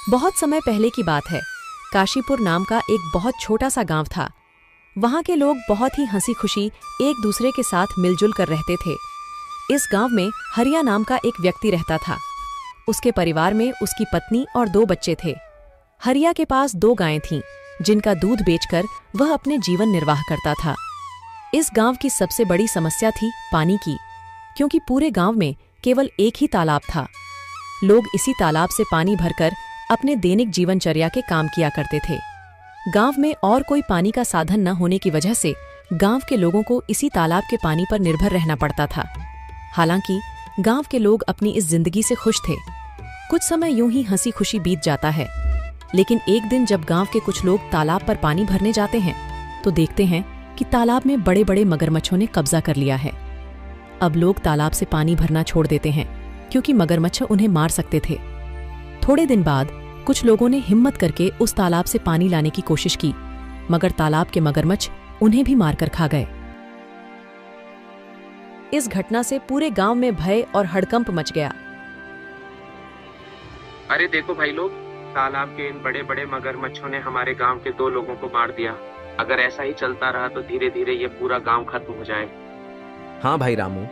बहुत समय पहले की बात है। काशीपुर नाम का एक बहुत छोटा सा गांव था। वहां के लोग बहुत ही हंसी खुशी एक दूसरे के साथ मिलजुल कर रहते थे। इस गांव में हरिया नाम का एक व्यक्ति रहता था। उसके परिवार में उसकी पत्नी और 2 बच्चे थे। हरिया के पास 2 गायें थीं, जिनका दूध बेचकर वह अपने जीवन निर्वाह करता था। इस गांव की सबसे बड़ी समस्या थी पानी की, क्योंकि पूरे गांव में केवल एक ही तालाब था। लोग इसी तालाब से पानी भरकर अपने दैनिक जीवनचर्या के काम किया करते थे। गांव में और कोई पानी का साधन न होने की वजह से गांव के लोगों को इसी तालाब के पानी पर निर्भर रहना पड़ता था। हालांकि गांव के लोग अपनी इस जिंदगी से खुश थे। कुछ समय यूं ही हंसी खुशी बीत जाता है, लेकिन एक दिन जब गांव के कुछ लोग तालाब पर पानी भरने जाते हैं तो देखते हैं कि तालाब में बड़े बड़े मगरमच्छों ने कब्जा कर लिया है। अब लोग तालाब से पानी भरना छोड़ देते हैं, क्योंकि मगरमच्छ उन्हें मार सकते थे। थोड़े दिन बाद कुछ लोगों ने हिम्मत करके उस तालाब से पानी लाने की कोशिश की, मगर तालाब के मगरमच्छ उन्हें भी मारकर खा गए। इस घटना से पूरे गांव में भय और हड़कंप मच गया। अरे देखो भाई लोग, तालाब के इन बड़े बड़े मगरमच्छों ने हमारे गांव के 2 लोगों को मार दिया। अगर ऐसा ही चलता रहा तो धीरे धीरे ये पूरा गांव खत्म हो जाए। हाँ भाई रामू,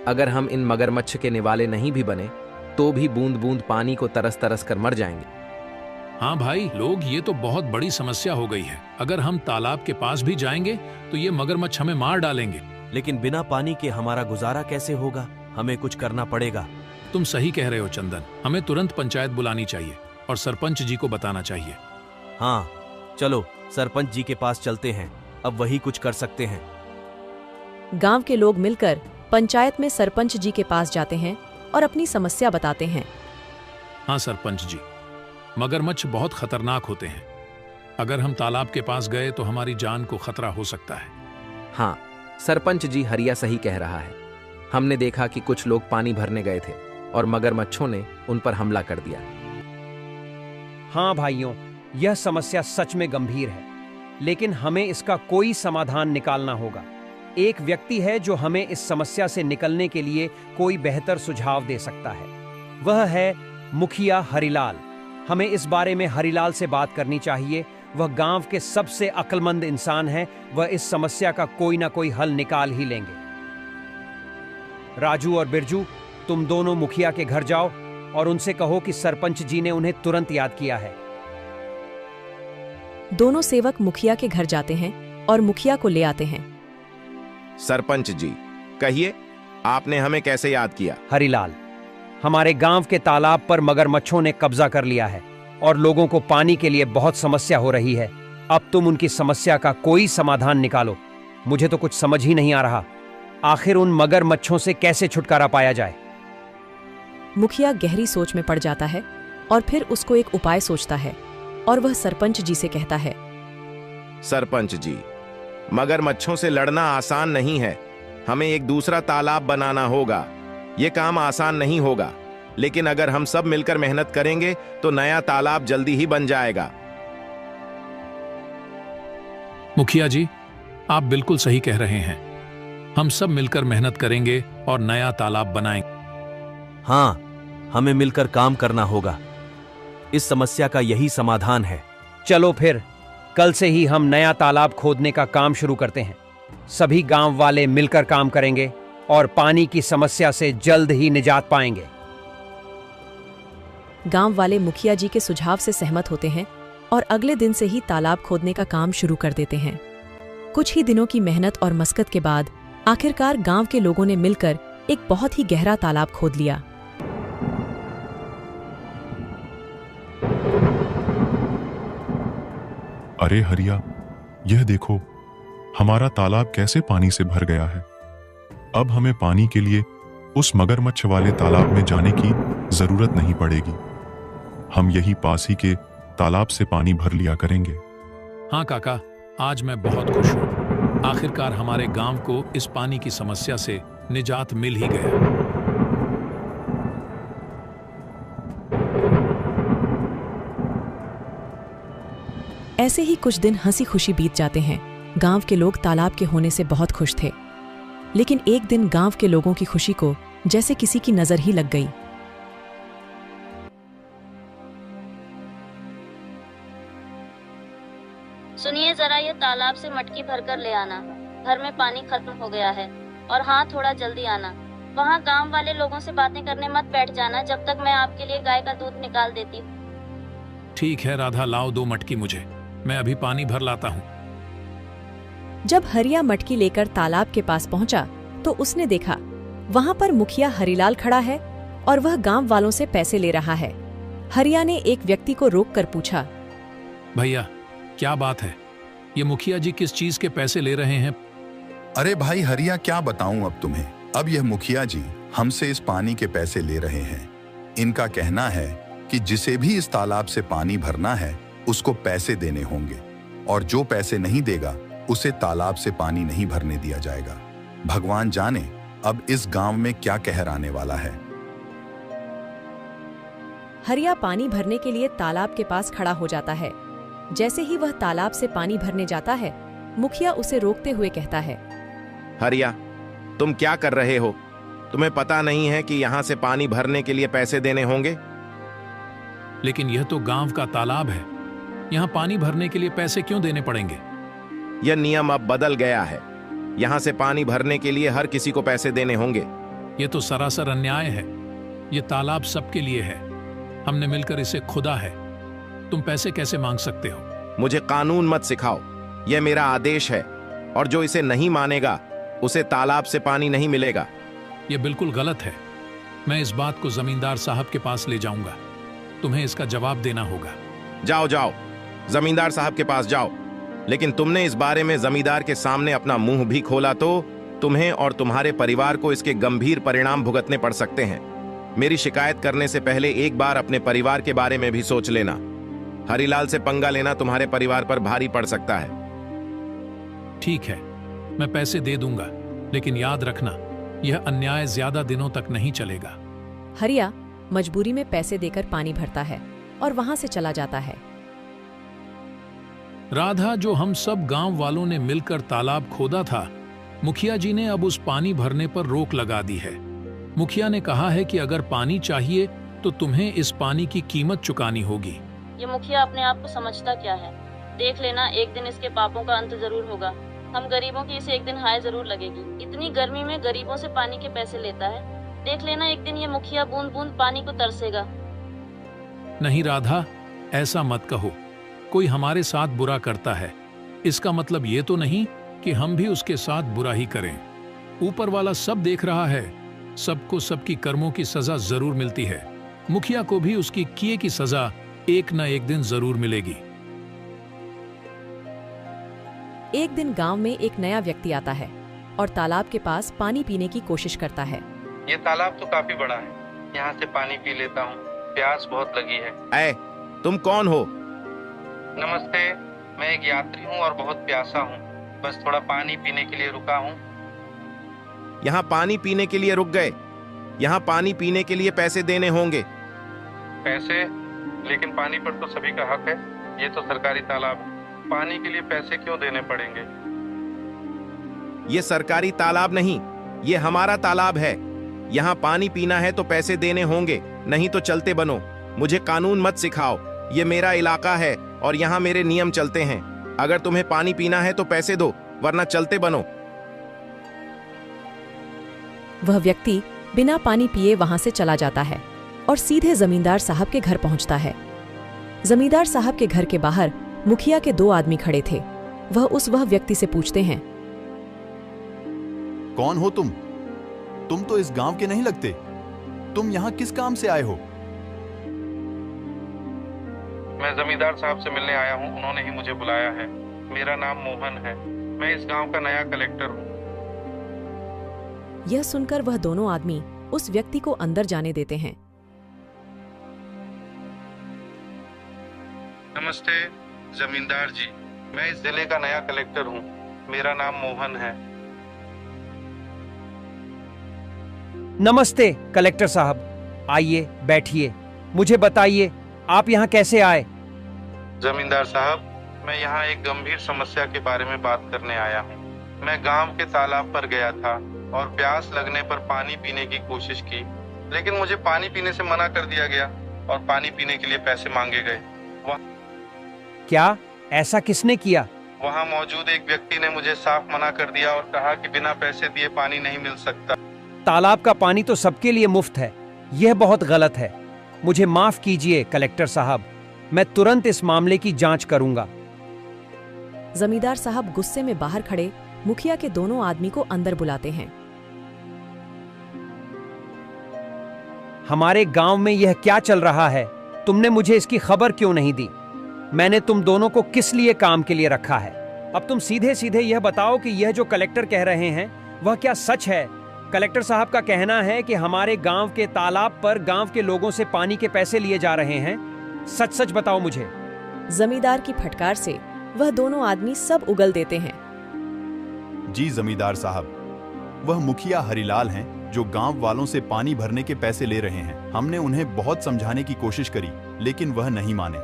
अगर हम इन मगरमच्छ के निवाले नहीं भी बने तो भी बूंद बूंद पानी को तरस तरस कर मर जाएंगे। हाँ भाई लोग, ये तो बहुत बड़ी समस्या हो गई है। अगर हम तालाब के पास भी जाएंगे तो ये मगरमच्छ हमें मार डालेंगे। लेकिन बिना पानी के हमारा गुजारा कैसे होगा? हमें कुछ करना पड़ेगा। तुम सही कह रहे हो चंदन, हमें तुरंत पंचायत बुलानी चाहिए और सरपंच जी को बताना चाहिए। हाँ चलो सरपंच जी के पास चलते हैं, अब वही कुछ कर सकते हैं। गांव के लोग मिलकर पंचायत में सरपंच जी के पास जाते हैं और अपनी समस्या बताते हैं। हाँ सरपंच जी, मगरमच्छ बहुत खतरनाक होते हैं। अगर हम तालाब के पास गए तो हमारी जान को खतरा हो सकता है। हाँ सरपंच जी, हरिया सही कह रहा है। हमने देखा कि कुछ लोग पानी भरने गए थे और मगरमच्छों ने उन पर हमला कर दिया। हाँ भाइयों, यह समस्या सच में गंभीर है, लेकिन हमें इसका कोई समाधान निकालना होगा। एक व्यक्ति है जो हमें इस समस्या से निकलने के लिए कोई बेहतर सुझाव दे सकता है। वह है मुखिया हरिलाल। हमें इस बारे में हरिलाल से बात करनी चाहिए। वह गांव के सबसे अक्लमंद इंसान हैं। वह इस समस्या का कोई ना कोई हल निकाल ही लेंगे। राजू और बिरजू, तुम दोनों मुखिया के घर जाओ और उनसे कहो कि सरपंच जी ने उन्हें तुरंत याद किया है। दोनों सेवक मुखिया के घर जाते हैं और मुखिया को ले आते हैं। सरपंच जी, कहिए, आपने हमें कैसे याद किया? हरिलाल, हमारे गांव के तालाब पर मगरमच्छों ने कब्जा कर लिया है और लोगों को पानी के लिए बहुत समस्या हो रही है। अब तुम उनकी समस्या का कोई समाधान निकालो। मुझे तो कुछ समझ ही नहीं आ रहा, आखिर उन मगरमच्छों से कैसे छुटकारा पाया जाए। मुखिया गहरी सोच में पड़ जाता है और फिर उसको एक उपाय सोचता है और वह सरपंच जी से कहता है। सरपंच जी, मगरमच्छों से लड़ना आसान नहीं है। हमें एक दूसरा तालाब बनाना होगा। यह काम आसान नहीं होगा, लेकिन अगर हम सब मिलकर मेहनत करेंगे तो नया तालाब जल्दी ही बन जाएगा। मुखिया जी, आप बिल्कुल सही कह रहे हैं। हम सब मिलकर मेहनत करेंगे और नया तालाब बनाएंगे। हाँ, हमें मिलकर काम करना होगा। इस समस्या का यही समाधान है। चलो फिर कल से ही हम नया तालाब खोदने का काम शुरू करते हैं। सभी गांव वाले मिलकर काम करेंगे और पानी की समस्या से जल्द ही निजात पाएंगे। गांव वाले मुखिया जी के सुझाव से सहमत होते हैं और अगले दिन से ही तालाब खोदने का काम शुरू कर देते हैं। कुछ ही दिनों की मेहनत और मशक्कत के बाद आखिरकार गांव के लोगों ने मिलकर एक बहुत ही गहरा तालाब खोद लिया। अरे हरिया, यह देखो, हमारा तालाब कैसे पानी से भर गया है। अब हमें पानी के लिए उस मगरमच्छ वाले तालाब में जाने की जरूरत नहीं पड़ेगी। हम यही पास ही के तालाब से पानी भर लिया करेंगे। हाँ काका, आज मैं बहुत खुश हूँ। आखिरकार हमारे गांव को इस पानी की समस्या से निजात मिल ही गया। ऐसे ही कुछ दिन हंसी खुशी बीत जाते हैं। गांव के लोग तालाब के होने से बहुत खुश थे, लेकिन एक दिन गांव के लोगों की खुशी को जैसे किसी की नजर ही लग गई। लिए तालाब से मटकी भरकर ले आना। घर में पानी खत्म हो गया है। और हाँ, थोड़ा जल्दी आना। वहाँ गांव वाले लोगों से बातें करने मत बैठ जाना जब तक मैं आपके लिए गाय का दूध निकाल देती हूँ। ठीक है राधा, लाओ 2 मटकी मुझे, मैं अभी पानी भर लाता हूँ। जब हरिया मटकी लेकर तालाब के पास पहुंचा तो उसने देखा वहां पर मुखिया हरिलाल खड़ा है और वह गांव वालों से पैसे ले रहा है। हरिया ने एक व्यक्ति को रोककर पूछा, भैया क्या बात है, ये मुखिया जी किस चीज के पैसे ले रहे हैं? अरे भाई हरिया, क्या बताऊं अब तुम्हें। अब यह मुखिया जी हमसे इस पानी के पैसे ले रहे हैं। इनका कहना है कि जिसे भी इस तालाब से पानी भरना है उसको पैसे देने होंगे, और जो पैसे नहीं देगा उसे तालाब से पानी नहीं भरने दिया जाएगा। भगवान जाने अब इस गांव में क्या कहर आने वाला है। हरिया पानी भरने के लिए तालाब के पास खड़ा हो जाता है। जैसे ही वह तालाब से पानी भरने जाता है, मुखिया उसे रोकते हुए कहता है, हरिया, तुम क्या कर रहे हो? तुम्हें पता नहीं है कि यहाँ से पानी भरने के लिए पैसे देने होंगे? लेकिन यह तो गांव का तालाब है, यहाँ पानी भरने के लिए पैसे क्यों देने पड़ेंगे? यह नियम अब बदल गया है। यहाँ से पानी भरने के लिए हर किसी को पैसे देने होंगे। ये तो सरासर अन्याय है। ये तालाब सबके लिए है, हमने मिलकर इसे खुदा है। तुम पैसे कैसे मांग सकते हो? मुझे कानून मत सिखाओ, यह मेरा आदेश है, और जो इसे नहीं मानेगा उसे तालाब से पानी नहीं मिलेगा। यह बिल्कुल गलत है। मैं इस बात को जमींदार साहब के पास ले जाऊंगा। तुम्हें इसका जवाब देना होगा। जाओ जाओ, जमींदार साहब के पास जाओ। लेकिन तुमने इस बारे में जमींदार के सामने अपना मुंह भी खोला तो तुम्हें और तुम्हारे परिवार को इसके गंभीर परिणाम भुगतने पड़ सकते हैं। मेरी शिकायत करने से पहले एक बार अपने परिवार के बारे में भी सोच लेना। हरिलाल से पंगा लेना तुम्हारे परिवार पर भारी पड़ सकता है। ठीक है, मैं पैसे दे दूंगा, लेकिन याद रखना यह अन्याय ज्यादा दिनों तक नहीं चलेगा। हरिया मजबूरी में पैसे देकर पानी भरता है और वहां से चला जाता है। राधा, जो हम सब गांव वालों ने मिलकर तालाब खोदा था, मुखिया जी ने अब उस पानी भरने पर रोक लगा दी है। मुखिया ने कहा है कि अगर पानी चाहिए तो तुम्हें इस पानी की कीमत चुकानी होगी। ये मुखिया अपने आप को समझता क्या है? देख लेना, एक दिन इसके पापों का अंत जरूर होगा। हम गरीबों की इसे एक दिन हाय जरूर लगेगी। इतनी गर्मी में गरीबों से पानी के पैसे लेता है। देख लेना, एक दिन ये मुखिया बूंद बूंद पानी को तरसेगा। नहीं राधा, ऐसा मत कहो। कोई हमारे साथ बुरा करता है, इसका मतलब ये तो नहीं कि हम भी उसके साथ बुरा ही करें। ऊपर वाला सब देख रहा है, सबको सबकी कर्मों की सजा जरूर मिलती है। मुखिया को भी उसकी किए की सजा एक न एक दिन जरूर मिलेगी। एक दिन गांव में एक नया व्यक्ति आता है और तालाब के पास पानी पीने की कोशिश करता है। ये तालाब तो काफी बड़ा है, यहाँ से पानी पी लेता हूँ, प्यास बहुत लगी है। ऐ, तुम कौन हो? नमस्ते, मैं एक यात्री हूँ और बहुत प्यासा हूँ। बस थोड़ा पानी पीने के लिए रुका हूँ। यहाँ पानी पीने के लिए रुक गए? यहाँ पानी पीने के लिए पैसे देने होंगे। पैसे? लेकिन पानी पर तो सभी का हक है। ये तो सरकारी तालाब है, पानी के लिए पैसे क्यों देने पड़ेंगे? ये सरकारी तालाब नहीं, ये हमारा तालाब है। यहाँ पानी पीना है तो पैसे देने होंगे, नहीं तो चलते बनो। मुझे कानून मत सिखाओ, ये मेरा इलाका है और यहाँ मेरे नियम चलते हैं। अगर तुम्हें पानी पीना है तो पैसे दो, वरना चलते बनो। वह व्यक्ति बिना पानी पिए वहां से चला जाता है और सीधे जमींदार साहब के घर पहुंचता है। जमींदार साहब के घर के बाहर मुखिया के 2 आदमी खड़े थे। वह व्यक्ति से पूछते हैं, कौन हो तुम? तुम तो इस गांव के नहीं लगते। तुम यहाँ किस काम से आए हो? मैं जमींदार साहब से मिलने आया हूँ, उन्होंने ही मुझे बुलाया है। मेरा नाम मोहन है, मैं इस गांव का नया कलेक्टर हूँ। यह सुनकर वह दोनों आदमी उस व्यक्ति को अंदर जाने देते हैं। नमस्ते जमींदार जी, मैं इस जिले का नया कलेक्टर हूँ। मेरा नाम मोहन है। नमस्ते कलेक्टर साहब, आइए बैठिए। मुझे बताइए आप यहाँ कैसे आए? जमींदार साहब, मैं यहाँ एक गंभीर समस्या के बारे में बात करने आया हूँ। मैं गांव के तालाब पर गया था और प्यास लगने पर पानी पीने की कोशिश की, लेकिन मुझे पानी पीने से मना कर दिया गया और पानी पीने के लिए पैसे मांगे गए। क्या ऐसा किसने किया वहाँ मौजूद एक व्यक्ति ने मुझे साफ मना कर दिया और कहा कि बिना पैसे दिए पानी नहीं मिल सकता। तालाब का पानी तो सबके लिए मुफ्त है, यह बहुत गलत है। मुझे माफ कीजिए कलेक्टर साहब, मैं तुरंत इस मामले की जांच करूंगा। जमींदार साहब गुस्से में बाहर खड़े मुखिया के दोनों आदमी को अंदर बुलाते हैं। हमारे गांव में यह क्या चल रहा है? तुमने मुझे इसकी खबर क्यों नहीं दी? मैंने तुम दोनों को किस लिए काम के लिए रखा है? अब तुम सीधे सीधे यह बताओ कि यह जो कलेक्टर कह रहे हैं वह क्या सच है? कलेक्टर साहब का कहना है कि हमारे गांव के तालाब पर गांव के लोगों से पानी के पैसे लिए जा रहे हैं। सच सच बताओ मुझे। जमींदार की फटकार से वह दोनों आदमी सब उगल देते हैं। जी जमींदार साहब, वह मुखिया हरिलाल हैं जो गांव वालों से पानी भरने के पैसे ले रहे हैं। हमने उन्हें बहुत समझाने की कोशिश करी लेकिन वह नहीं माने।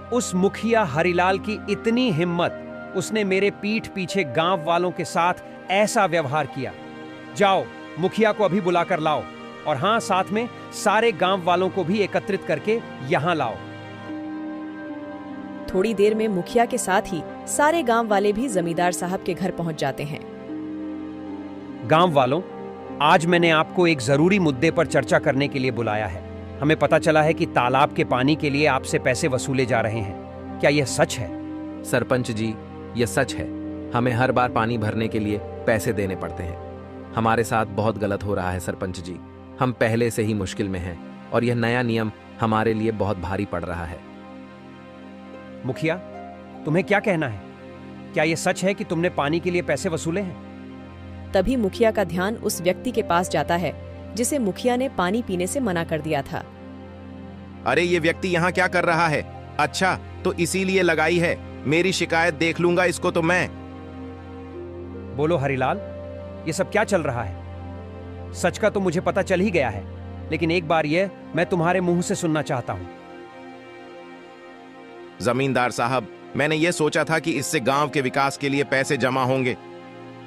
उस मुखिया हरिलाल की इतनी हिम्मत, उसने मेरे पीठ पीछे गांव वालों के साथ ऐसा व्यवहार किया। जाओ मुखिया को अभी बुलाकर लाओ, और हां, साथ में सारे गांव वालों को भी एकत्रित करके यहां लाओ। थोड़ी देर में मुखिया के साथ ही सारे गांव वाले भी जमींदार साहब के घर पहुंच जाते हैं। गांव वालों, आज मैंने आपको एक जरूरी मुद्दे पर चर्चा करने के लिए बुलाया है। हमें पता चला है कि तालाब के पानी के लिए आपसे पैसे वसूले जा रहे हैं। क्या यह सच है? सरपंच जी, यह सच है। हमें हर बार पानी भरने के लिए पैसे देने पड़ते हैं। हमारे साथ बहुत गलत हो रहा है सरपंच जी। हम पहले से ही मुश्किल में हैं और यह नया नियम हमारे लिए बहुत भारी पड़ रहा है। मुखिया, तुम्हें क्या कहना है? क्या यह सच है कि तुमने पानी के लिए पैसे वसूले हैं? तभी मुखिया का ध्यान उस व्यक्ति के पास जाता है जिसे मुखिया ने पानी पीने से मना कर दिया था। अरे ये व्यक्ति यहाँ क्या कर रहा है? अच्छा, तो इसीलिए लगाई है। मेरी शिकायत देख लूंगा इसको तो मैं। बोलो हरिलाल, ये सब क्या चल रहा है? सच का तो मुझे पता चल ही गया है, लेकिन एक बार यह मैं तुम्हारे मुंह से सुनना चाहता हूं। जमींदार साहब, मैंने ये सोचा था कि इससे गांव के विकास के लिए पैसे जमा होंगे,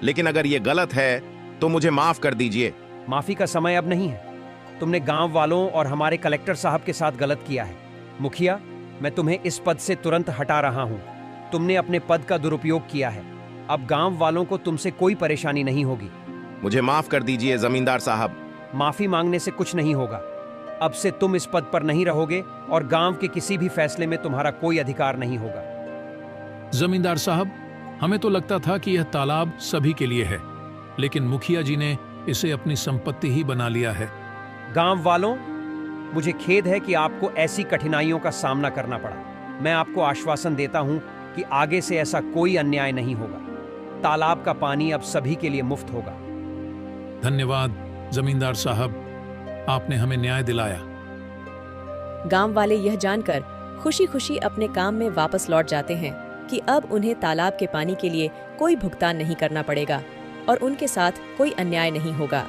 लेकिन अगर ये गलत है तो मुझे माफ कर दीजिए। माफी का समय अब नहीं है। तुमने गांव वालों और हमारे कलेक्टर साहब के साथ गलत किया है। मुखिया, मैं तुम्हें इस पद से तुरंत हटा रहा हूं। तुमने अपने पद का दुरुपयोग किया है। अब गांव वालों को तुमसे कोई परेशानी नहीं होगी। मुझे माफ कर दीजिए जमींदार साहब। माफी मांगने से कुछ नहीं होगा। अब से तुम इस पद पर नहीं रहोगे और गांव के किसी भी फैसले में तुम्हारा कोई अधिकार नहीं होगा। जमींदार साहब, हमें तो लगता था कि यह तालाब सभी के लिए है, लेकिन मुखिया जी ने इसे अपनी संपत्ति ही बना लिया है। गांव वालों, मुझे खेद है कि आपको ऐसी कठिनाइयों का सामना करना पड़ा। मैं आपको आश्वासन देता हूं कि आगे से ऐसा कोई अन्याय नहीं होगा। तालाब का पानी अब सभी के लिए मुफ्त होगा। धन्यवाद जमींदार साहब, आपने हमें न्याय दिलाया। गांव वाले यह जानकर खुशी खुशी अपने काम में वापस लौट जाते हैं कि अब उन्हें तालाब के पानी के लिए कोई भुगतान नहीं करना पड़ेगा और उनके साथ कोई अन्याय नहीं होगा।